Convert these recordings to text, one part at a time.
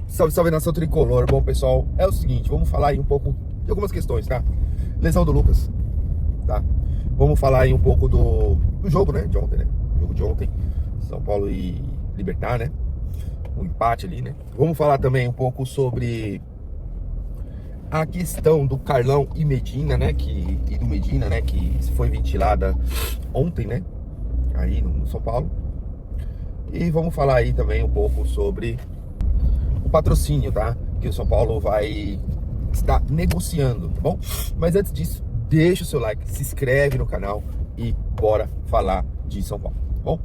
Salve, salve, nação tricolor. Bom, pessoal, é o seguinte, vamos falar aí um pouco de algumas questões, tá? Lesão do Lucas, tá? Vamos falar aí um pouco do jogo, né, de ontem, né? Jogo de ontem, São Paulo e Libertad, né? Um empate ali, né? Vamos falar também um pouco sobre a questão do Carlão e Medina, né? E do Medina, né? Que foi ventilada ontem, né? Aí no São Paulo. E vamos falar aí também um pouco sobre o patrocínio, tá? Que o São Paulo vai estar negociando, tá bom? Mas antes disso, deixa o seu like, se inscreve no canal e bora falar de São Paulo, tá bom?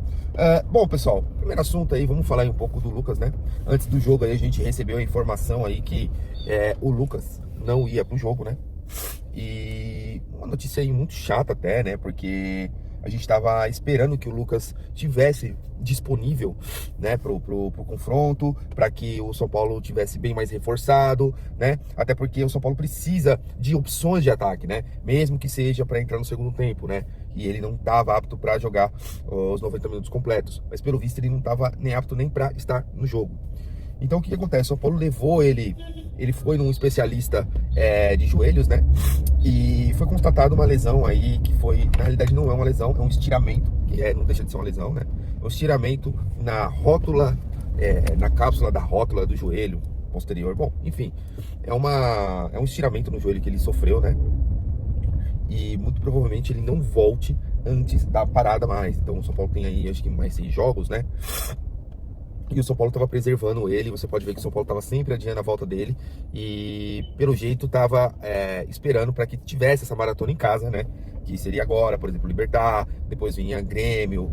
Bom, pessoal, primeiro assunto aí, vamos falar aí um pouco do Lucas, né? Antes do jogo aí a gente recebeu a informação aí que o Lucas não ia pro jogo, né? E uma notícia aí muito chata até, né? Porque a gente estava esperando que o Lucas tivesse disponível, né, pro confronto, para que o São Paulo tivesse bem mais reforçado, né? Até porque o São Paulo precisa de opções de ataque, né? Mesmo que seja para entrar no segundo tempo, né? E ele não estava apto para jogar os 90 minutos completos, mas pelo visto ele não estava nem apto nem para estar no jogo. Então o que acontece? O São Paulo levou ele foi num especialista de joelhos, né? E foi constatado uma lesão aí que foi, na realidade não é uma lesão, é um estiramento, que não deixa de ser uma lesão, né? É um estiramento na rótula, na cápsula da rótula do joelho posterior. Bom, enfim, é um estiramento no joelho que ele sofreu, né? E muito provavelmente ele não volte antes da parada mais. Então o São Paulo tem aí, acho que mais 6 jogos, né? E o São Paulo estava preservando ele. Você pode ver que o São Paulo estava sempre adiando a volta dele. E pelo jeito estava esperando para que tivesse essa maratona em casa, né? Que seria agora, por exemplo, Libertad. Depois vinha Grêmio.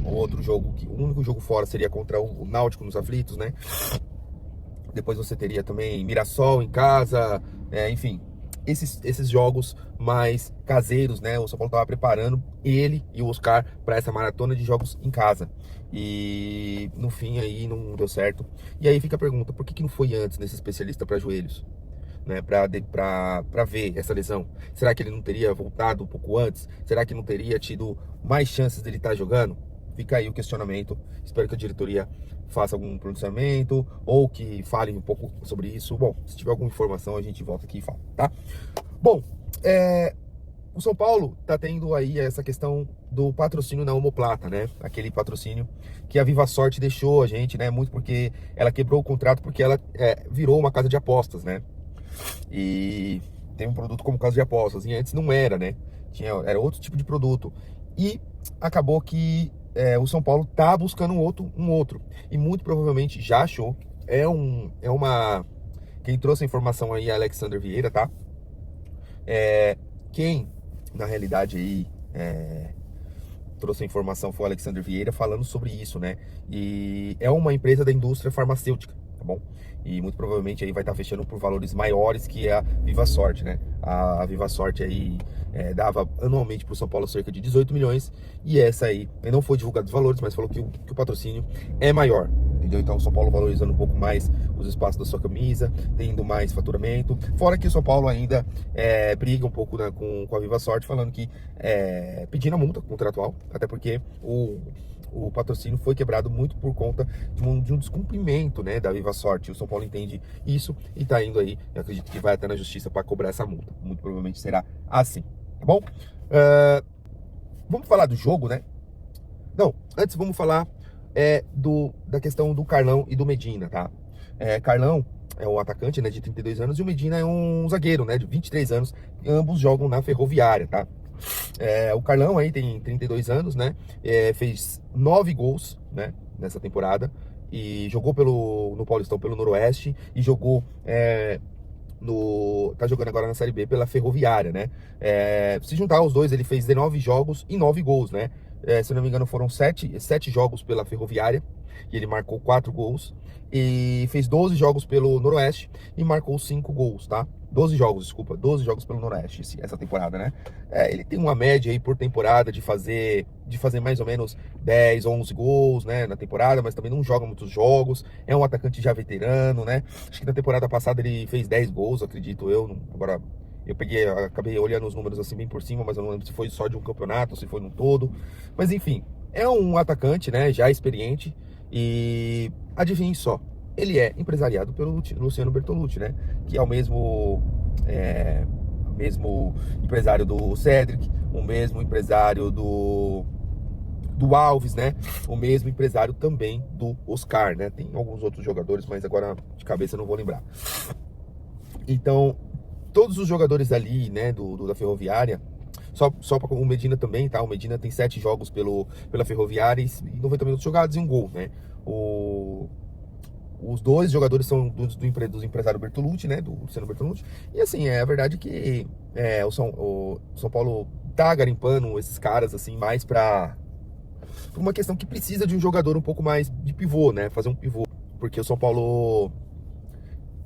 Outro jogo, o único jogo fora seria contra o Náutico nos Aflitos, né? Depois você teria também Mirassol em casa. Enfim, esses jogos mais caseiros, né? O São Paulo estava preparando ele e o Oscar para essa maratona de jogos em casa. E no fim aí não deu certo. E aí fica a pergunta, por que não foi antes nesse especialista para joelhos? Né, para ver essa lesão? Será que ele não teria voltado um pouco antes? Será que não teria tido mais chances dele estar jogando? Fica aí o questionamento. Espero que a diretoria faça algum pronunciamento ou que fale um pouco sobre isso. Bom, se tiver alguma informação a gente volta aqui e fala, tá? Bom, o São Paulo tá tendo aí essa questão do patrocínio na Omoplata, né? Aquele patrocínio que a Viva Sorte deixou a gente, né? Muito porque ela quebrou o contrato porque ela virou uma casa de apostas, né? E tem um produto como casa de apostas, e antes não era, né? Era outro tipo de produto. E acabou que o São Paulo tá buscando um outro. E muito provavelmente já achou. Quem trouxe a informação aí é Alexander Vieira, tá? Quem, na realidade, aí trouxe a informação foi o Alexander Vieira falando sobre isso, né? E é uma empresa da indústria farmacêutica, tá bom? E muito provavelmente aí vai estar fechando por valores maiores que a Viva Sorte, né? A Viva Sorte aí dava anualmente para o São Paulo cerca de 18 milhões. E essa aí, não foi divulgado os valores, mas falou que o patrocínio é maior, entendeu? Então o São Paulo valorizando um pouco mais os espaços da sua camisa, tendo mais faturamento. Fora que o São Paulo ainda briga um pouco, né, com a Viva Sorte, falando que pedindo a multa contratual, até porque o patrocínio foi quebrado muito por conta de um descumprimento, né, da Viva Sorte. O São Paulo entende isso e tá indo aí, eu acredito que vai até na justiça para cobrar essa multa. Muito provavelmente será assim, tá bom? Vamos falar do jogo, né? Não, antes vamos falar da questão do Carlão e do Medina, tá? Carlão é um atacante, né, de 32 anos, e o Medina é um zagueiro, né, de 23 anos. Ambos jogam na Ferroviária, tá? O Carlão aí tem 32 anos, né? Fez 9 gols, né, nessa temporada. E jogou no Paulistão pelo Noroeste. E jogou tá jogando agora na Série B pela Ferroviária, né? Se juntar os dois, ele fez 19 jogos e 9 gols, né? Se não me engano, foram 7 jogos pela Ferroviária. E ele marcou 4 gols. E fez 12 jogos pelo Noroeste e marcou 5 gols, tá? 12 jogos pelo Noroeste essa temporada, né? Ele tem uma média aí por temporada de fazer mais ou menos 10, 11 gols, né, na temporada, mas também não joga muitos jogos. É um atacante já veterano, né? Acho que na temporada passada ele fez 10 gols, acredito eu. Agora Acabei olhando os números assim bem por cima, mas eu não lembro se foi só de um campeonato, se foi num todo. Mas enfim, é um atacante, né, já experiente. E adivinhe só, ele é empresariado pelo Luciano Bertolucci, né, que é o mesmo empresário do Cedric, o mesmo empresário do Alves, né? O mesmo empresário também do Oscar, né? Tem alguns outros jogadores, mas agora de cabeça eu não vou lembrar. Então, todos os jogadores ali, né, da Ferroviária, só para o Medina também, tá? O Medina tem 7 jogos pela Ferroviária e 90 minutos jogados e um gol, né? Os dois jogadores são dos empresário Bertolucci, né? Do Luciano Bertolucci. E assim, é a verdade que o São Paulo tá garimpando esses caras, assim, mais por uma questão que precisa de um jogador um pouco mais de pivô, né? Fazer um pivô. Porque o São Paulo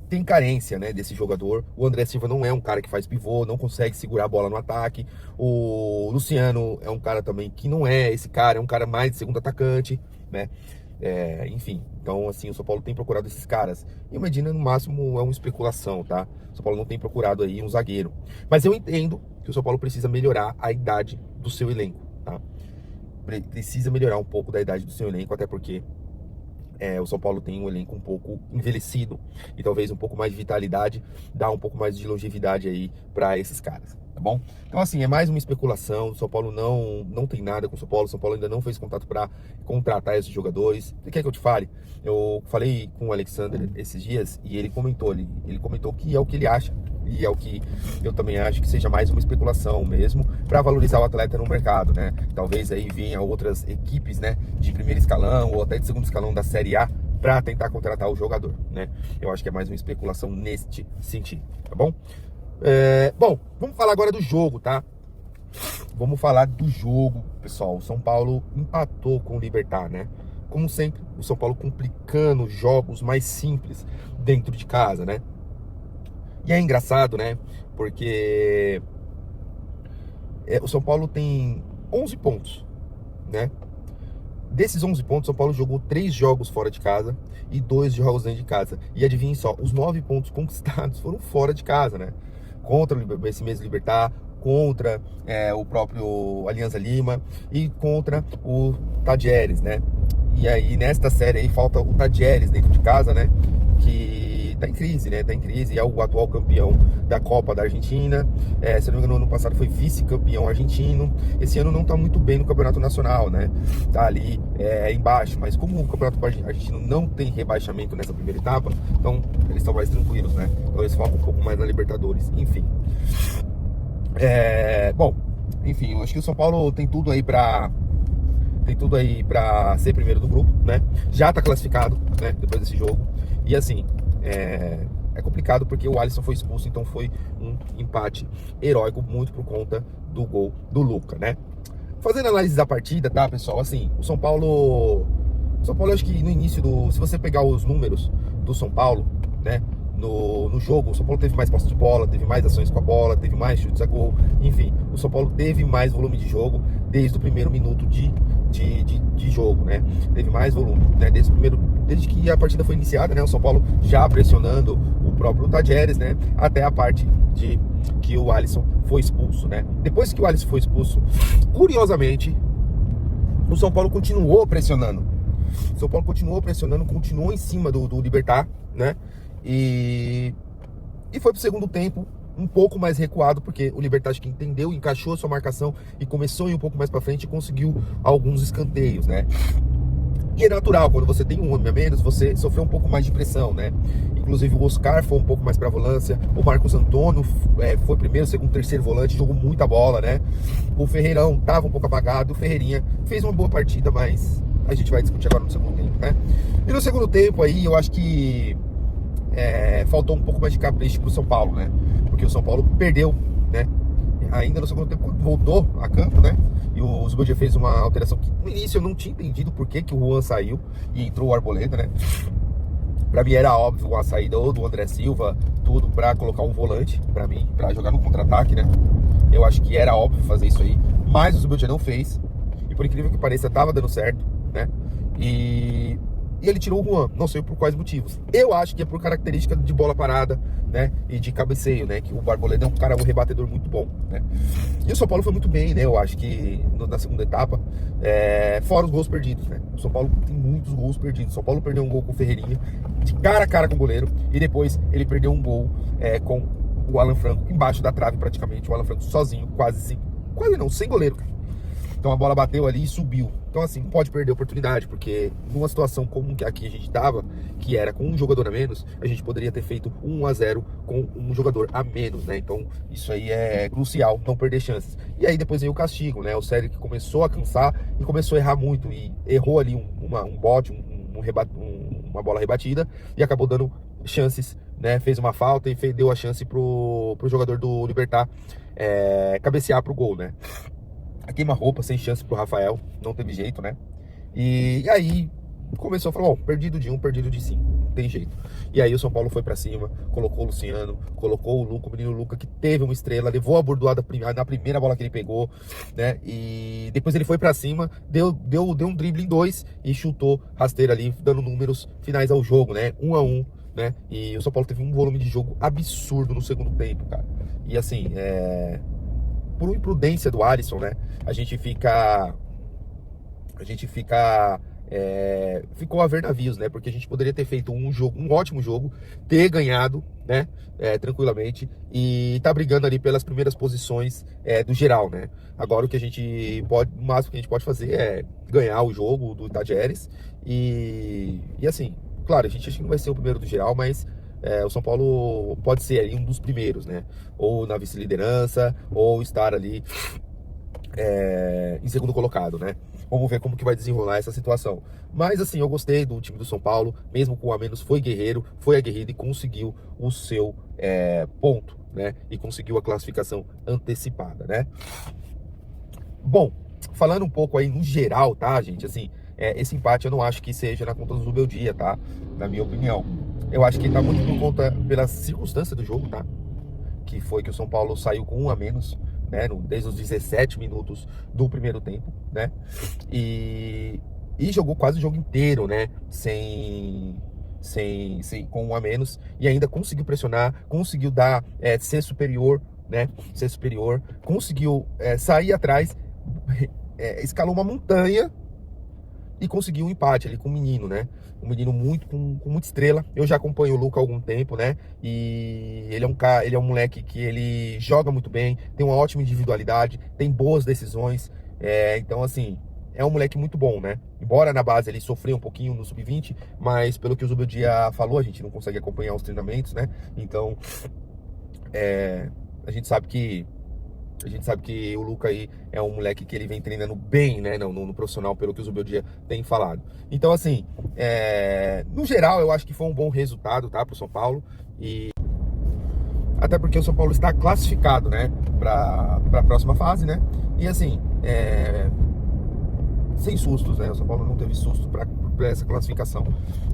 tem carência, né, desse jogador. O André Silva não é um cara que faz pivô, não consegue segurar a bola no ataque. O Luciano é um cara também que não é esse cara, é um cara mais de segundo atacante, né? Enfim, então assim, o São Paulo tem procurado esses caras. E o Medina, no máximo, é uma especulação, tá? O São Paulo não tem procurado aí um zagueiro. Mas eu entendo que o São Paulo precisa melhorar a idade do seu elenco, tá? Precisa melhorar um pouco da idade do seu elenco, até porque o São Paulo tem um elenco um pouco envelhecido e talvez um pouco mais de vitalidade, dá um pouco mais de longevidade aí para esses caras, tá bom? Então assim, é mais uma especulação. O São Paulo não tem nada com o São Paulo ainda não fez contato para contratar esses jogadores. Você quer que eu te fale? Eu falei com o Alexander esses dias e ele comentou que é o que ele acha. E é o que eu também acho que seja mais uma especulação mesmo, para valorizar o atleta no mercado, né? Talvez aí venha outras equipes, né, de primeiro escalão ou até de segundo escalão da Série A para tentar contratar o jogador, né? Eu acho que é mais uma especulação neste sentido, tá bom? Bom, vamos falar agora do jogo, tá? Vamos falar do jogo, pessoal. O São Paulo empatou com o Libertad, né? Como sempre, o São Paulo complicando jogos mais simples dentro de casa, né? E é engraçado, né? Porque o São Paulo tem 11 pontos, né? Desses 11 pontos, o São Paulo jogou 3 jogos fora de casa e 2 jogos dentro de casa. E adivinhem só, os 9 pontos conquistados foram fora de casa, né? Contra esse mesmo Libertad, contra o próprio Alianza Lima e contra o Tajeres, né? E aí, nesta série aí, falta o Tajeres dentro de casa, né? Que tá em crise, né? Tá em crise, é o atual campeão da Copa da Argentina. Se eu não me engano, no ano passado foi vice-campeão argentino. Esse ano não tá muito bem no Campeonato Nacional, né? Tá ali embaixo, mas como o Campeonato Argentino não tem rebaixamento nessa primeira etapa, então eles estão mais tranquilos, né? Então eles focam um pouco mais na Libertadores, enfim. Bom, enfim, eu acho que o São Paulo tem tudo aí pra ser primeiro do grupo, né? Já tá classificado, né? Depois desse jogo. E assim, é complicado porque o Alisson foi expulso, então foi um empate heróico, muito por conta do gol do Luca, né? Fazendo análise da partida, tá, pessoal? Assim, o São Paulo, acho que no início se você pegar os números do São Paulo, né? No jogo, o São Paulo teve mais posse de bola, teve mais ações com a bola, teve mais chutes a gol, enfim, o São Paulo teve mais volume de jogo desde o primeiro minuto de jogo, né? Teve mais volume, né? Desde que a partida foi iniciada, né? O São Paulo já pressionando o próprio Tajeres, né? Até a parte de que o Alisson foi expulso, né? Depois que o Alisson foi expulso, curiosamente, o São Paulo continuou pressionando. O São Paulo continuou em cima do Libertad, né? E foi pro segundo tempo um pouco mais recuado, porque o Libertad acho que entendeu, encaixou a sua marcação e começou a ir um pouco mais para frente e conseguiu alguns escanteios, né? E é natural, quando você tem um homem a menos, você sofreu um pouco mais de pressão, né? Inclusive o Oscar foi um pouco mais pra volância, o Marcos Antônio foi primeiro, segundo, terceiro volante, jogou muita bola, né? O Ferreirão tava um pouco apagado, o Ferreirinha fez uma boa partida, mas a gente vai discutir agora no segundo tempo, né? E no segundo tempo aí, eu acho que faltou um pouco mais de capricho pro São Paulo, né? Porque o São Paulo perdeu, né? Ainda no segundo tempo, quando voltou a campo, né? E o Zubeldia fez uma alteração que no início eu não tinha entendido por que o Juan saiu e entrou o Arboleda, né? Pra mim era óbvio a saída ou do André Silva, tudo pra colocar um volante, pra mim, pra jogar no contra-ataque, né? Eu acho que era óbvio fazer isso aí, mas o Zubeldia não fez. E por incrível que pareça, tava dando certo, né? E e ele tirou o Juan, não sei por quais motivos. Eu acho que é por característica de bola parada, né, e de cabeceio, né, que o Arboleda é um cara, um rebatedor muito bom, né. E o São Paulo foi muito bem, né, eu acho que na segunda etapa, fora os gols perdidos, né. O São Paulo tem muitos gols perdidos. O São Paulo perdeu um gol com o Ferreirinha, de cara a cara com o goleiro, e depois ele perdeu um gol com o Alan Franco embaixo da trave praticamente, o Alan Franco sozinho, quase não, sem goleiro, cara. Então a bola bateu ali e subiu. Então assim, pode perder a oportunidade, porque numa situação como que aqui a gente tava, que era com um jogador a menos, a gente poderia ter feito 1-0 com um jogador a menos, né? Então isso aí é crucial, não perder chances. E aí depois veio o castigo, né? O Cédric que começou a cansar e começou a errar muito, e errou ali um bote, uma bola rebatida, e acabou dando chances, né? Fez uma falta e deu a chance pro jogador do Libertad cabecear pro gol, né? A queima-roupa, sem chance pro Rafael, não teve jeito, né? E aí começou a falar, perdido de 1, perdido de 5, não tem jeito. E aí o São Paulo foi pra cima, colocou o Luciano, colocou o menino Luca, que teve uma estrela, levou a bordoada na primeira bola que ele pegou, né? E depois ele foi pra cima, deu um drible em 2 e chutou rasteiro ali, dando números finais ao jogo, né? 1-1, né? E o São Paulo teve um volume de jogo absurdo no segundo tempo, cara. E assim, por imprudência do Alisson, né? A gente ficou a ver navios, né? Porque a gente poderia ter feito um ótimo jogo, ter ganhado, né? Tranquilamente, e tá brigando ali pelas primeiras posições do geral, né? Agora o máximo que a gente pode fazer é ganhar o jogo do Tajeres e assim, claro, a gente acha que não vai ser o primeiro do geral, mas o São Paulo pode ser ali um dos primeiros, né? Ou na vice-liderança, ou estar ali em segundo colocado, né? Vamos ver como que vai desenrolar essa situação. Mas assim, eu gostei do time do São Paulo, mesmo com a menos, foi guerreiro, foi aguerrido e conseguiu o seu ponto, né? E conseguiu a classificação antecipada, né? Bom, falando um pouco aí no geral, tá, gente? Assim, esse empate eu não acho que seja na conta do Zubeldia, tá? Na minha opinião. Eu acho que tá muito por conta, pela circunstância do jogo, tá? Que foi que o São Paulo saiu com 1 a menos, né? Desde os 17 minutos do primeiro tempo, né? E jogou quase o jogo inteiro, né? Com 1 a menos. E ainda conseguiu pressionar, conseguiu ser superior, né? Ser superior, conseguiu sair atrás, escalou uma montanha e conseguiu um empate ali com o menino, né? Um menino com muita estrela. Eu já acompanho o Luca há algum tempo, né? E ele é um moleque que ele joga muito bem, tem uma ótima individualidade, tem boas decisões. Então, assim, é um moleque muito bom, né? Embora na base ele sofreu um pouquinho no sub-20, mas pelo que o Zubeldia falou, a gente não consegue acompanhar os treinamentos, né? Então, a gente sabe que o Luca aí é um moleque que ele vem treinando bem, né, no profissional, pelo que o Zubeldia tem falado. Então, assim, no geral, eu acho que foi um bom resultado, tá, pro São Paulo. E até porque o São Paulo está classificado, né, pra próxima fase, né. E assim, sem sustos, né, o São Paulo não teve susto pra essa classificação.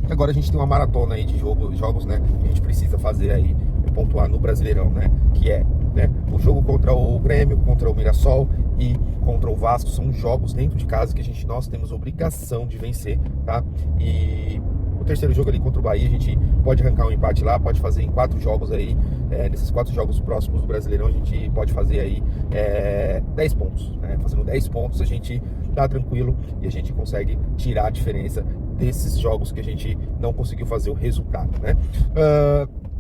Agora a gente tem uma maratona aí de jogos, né, que a gente precisa fazer aí, pontuar no Brasileirão, né, que né, o jogo contra o Grêmio, contra o Mirassol e contra o Vasco são jogos dentro de casa que nós temos obrigação de vencer, tá? E o terceiro jogo ali contra o Bahia, a gente pode arrancar um empate lá, pode fazer em 4 jogos aí, nesses 4 jogos próximos do Brasileirão, a gente pode fazer aí 10 pontos, né? Fazendo 10 pontos a gente tá tranquilo e a gente consegue tirar a diferença desses jogos que a gente não conseguiu fazer o resultado, né?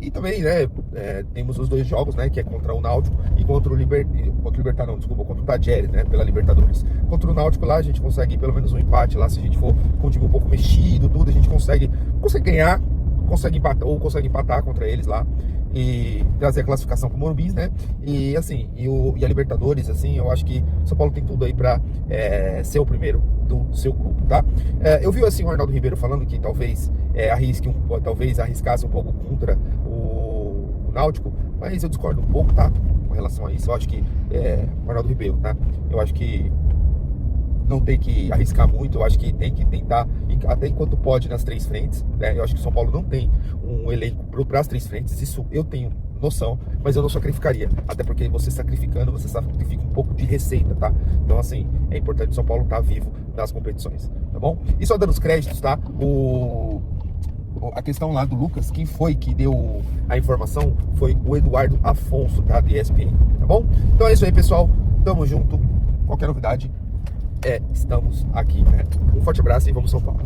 E também, né, temos os 2 jogos, né, que é contra o Náutico e contra o contra o Tajeres, né, pela Libertadores. Contra o Náutico lá, a gente consegue pelo menos um empate lá, se a gente for com o time um pouco mexido, tudo, a gente consegue ganhar, consegue empatar contra eles lá e trazer a classificação pro Morumbi, né, e assim, e a Libertadores, assim, eu acho que o São Paulo tem tudo aí pra ser o primeiro do seu grupo, tá? Eu vi assim o Arnaldo Ribeiro falando que talvez arriscasse um pouco contra o Náutico, mas eu discordo um pouco, tá? Com relação a isso, eu acho que o Arnaldo Ribeiro, tá? Eu acho que não tem que arriscar muito, eu acho que tem que tentar, até enquanto pode, nas 3 frentes, né? Eu acho que o São Paulo não tem um elenco para as 3 frentes, isso eu tenho noção, mas eu não sacrificaria, até porque você sacrifica um pouco de receita, tá? Então assim, é importante o São Paulo estar vivo das competições, tá bom? E só dando os créditos, tá? A questão lá do Lucas, quem foi que deu a informação foi o Eduardo Afonso, tá? Da ESPN, tá bom? Então é isso aí, pessoal. Tamo junto. Qualquer novidade, estamos aqui, né? Um forte abraço e vamos São Paulo.